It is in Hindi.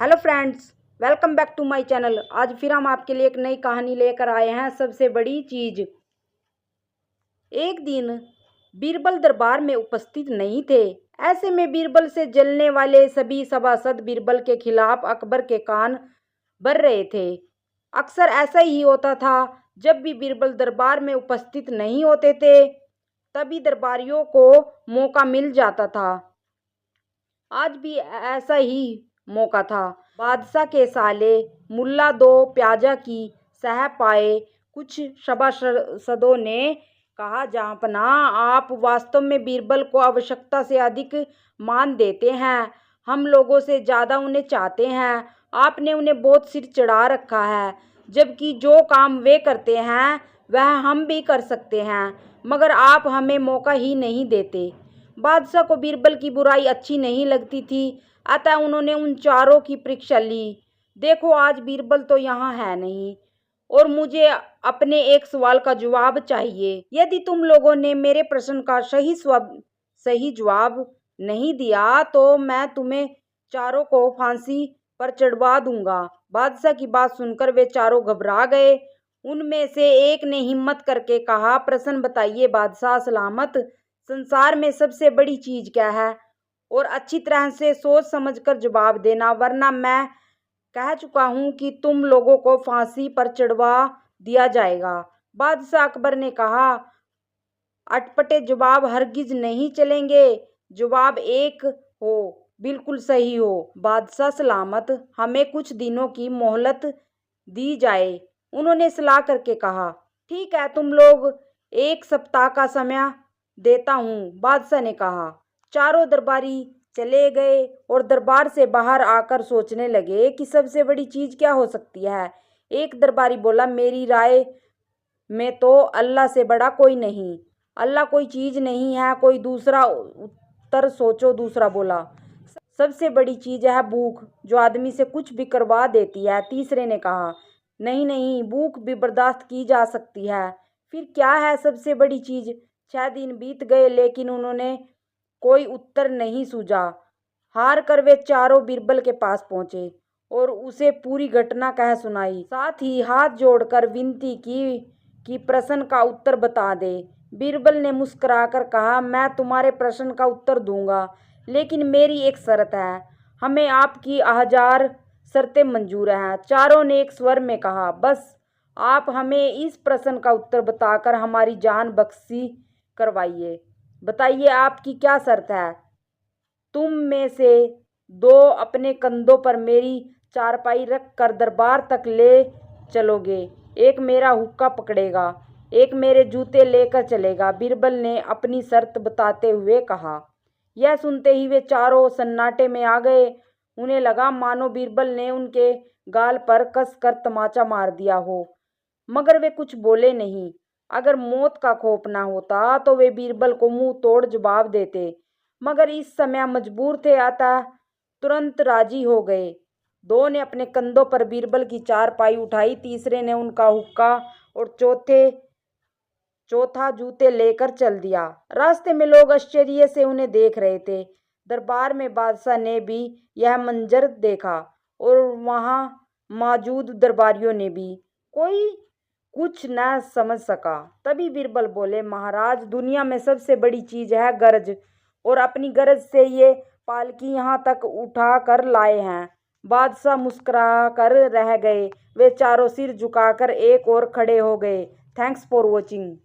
Hello friends, welcome back to my channel. आज फिर हम आपके लिए एक नई कहानी लेकर आए हैं। सबसे बड़ी चीज। एक दिन बीरबल दरबार में उपस्थित नहीं थे। ऐसे में बीरबल से जलने वाले सभी सभासद बीरबल के खिलाफ अकबर के कान भर रहे थे। अक्सर ऐसा ही होता था। जब भी बीरबल दरबार में उपस्थित नहीं होते थे तभी दरबारियों को मौका मिल जाता था। आज भी ऐसा ही मौका था। बादशाह के साले मुल्ला दो प्याजा की सह पाए। कुछ सभासदों ने कहा, जहाँपना, आप वास्तव में बीरबल को आवश्यकता से अधिक मान देते हैं। हम लोगों से ज़्यादा उन्हें चाहते हैं। आपने उन्हें बहुत सिर चढ़ा रखा है, जबकि जो काम वे करते हैं वह हम भी कर सकते हैं, मगर आप हमें मौका ही नहीं देते। बादशाह को बीरबल की बुराई अच्छी नहीं लगती थी, अतः उन्होंने उन चारों की परीक्षा ली। देखो, आज बीरबल तो यहाँ है नहीं और मुझे अपने एक सवाल का जवाब चाहिए। यदि तुम लोगों ने मेरे प्रश्न का सही जवाब नहीं दिया तो मैं तुम्हें चारों को फांसी पर चढ़वा दूंगा। बादशाह की बात सुनकर वे चारों घबरा गए। उनमें से एक ने हिम्मत करके कहा, प्रश्न बताइए बादशाह सलामत। संसार में सबसे बड़ी चीज क्या है? और अच्छी तरह से सोच समझकर जवाब देना, वरना मैं कह चुका हूं कि तुम लोगों को फांसी पर चढ़वा दिया जाएगा। बादशाह अकबर ने कहा, अटपटे जवाब हरगिज नहीं चलेंगे। जवाब एक हो, बिल्कुल सही हो। बादशाह सलामत, हमें कुछ दिनों की मोहलत दी जाए। उन्होंने सलाह करके कहा, ठीक है, तुम लोग 1 सप्ताह का समय देता हूँ। बादशाह ने कहा। चारों दरबारी चले गए और दरबार से बाहर आकर सोचने लगे कि सबसे बड़ी चीज क्या हो सकती है। एक दरबारी बोला, मेरी राय में तो अल्लाह से बड़ा कोई नहीं। अल्लाह कोई चीज नहीं है। कोई दूसरा उत्तर सोचो। दूसरा बोला, सबसे बड़ी चीज है भूख, जो आदमी से कुछ भी करवा देती है। तीसरे ने कहा, नहीं नहीं, भूख भी बर्दाश्त की जा सकती है। फिर क्या है सबसे बड़ी चीज? 6 दिन बीत गए लेकिन उन्होंने कोई उत्तर नहीं सूझा। हार कर वे चारों बीरबल के पास पहुंचे और उसे पूरी घटना कह सुनाई। साथ ही हाथ जोड़कर विनती की कि प्रश्न का उत्तर बता दे। बीरबल ने मुस्कुराकर कहा, मैं तुम्हारे प्रश्न का उत्तर दूंगा, लेकिन मेरी एक शर्त है। हमें आपकी 1000 शर्तें मंजूर हैं। चारों ने एक स्वर में कहा, बस आप हमें इस प्रश्न का उत्तर बताकर हमारी जान बख्शी करवाइए। बताइए, आपकी क्या शर्त है? तुम में से 2 अपने कंधों पर मेरी चारपाई रख कर दरबार तक ले चलोगे। एक मेरा हुक्का पकड़ेगा, एक मेरे जूते लेकर चलेगा। बीरबल ने अपनी शर्त बताते हुए कहा। यह सुनते ही वे चारों सन्नाटे में आ गए। उन्हें लगा मानो बीरबल ने उनके गाल पर कस कर तमाचा मार दिया हो, मगर वे कुछ बोले नहीं। अगर मौत का खौफ न होता तो वे बीरबल को मुंह तोड़ जवाब देते, मगर इस समय मजबूर थे, अतः तुरंत राजी हो गए। 2 ने अपने कंधों पर बीरबल की चारपाई उठाई, तीसरे ने उनका हुक्का और चौथा जूते लेकर चल दिया। रास्ते में लोग आश्चर्य से उन्हें देख रहे थे। दरबार में बादशाह ने भी यह मंजर देखा और वहां मौजूद दरबारियों ने भी। कोई कुछ न समझ सका। तभी बीरबल बोले, महाराज, दुनिया में सबसे बड़ी चीज है गरज, और अपनी गरज से ये पालकी यहाँ तक उठा कर लाए हैं। बादशाह मुस्कुरा कर रह गए। वे चारों सिर झुकाकर एक और खड़े हो गए। Thanks for watching.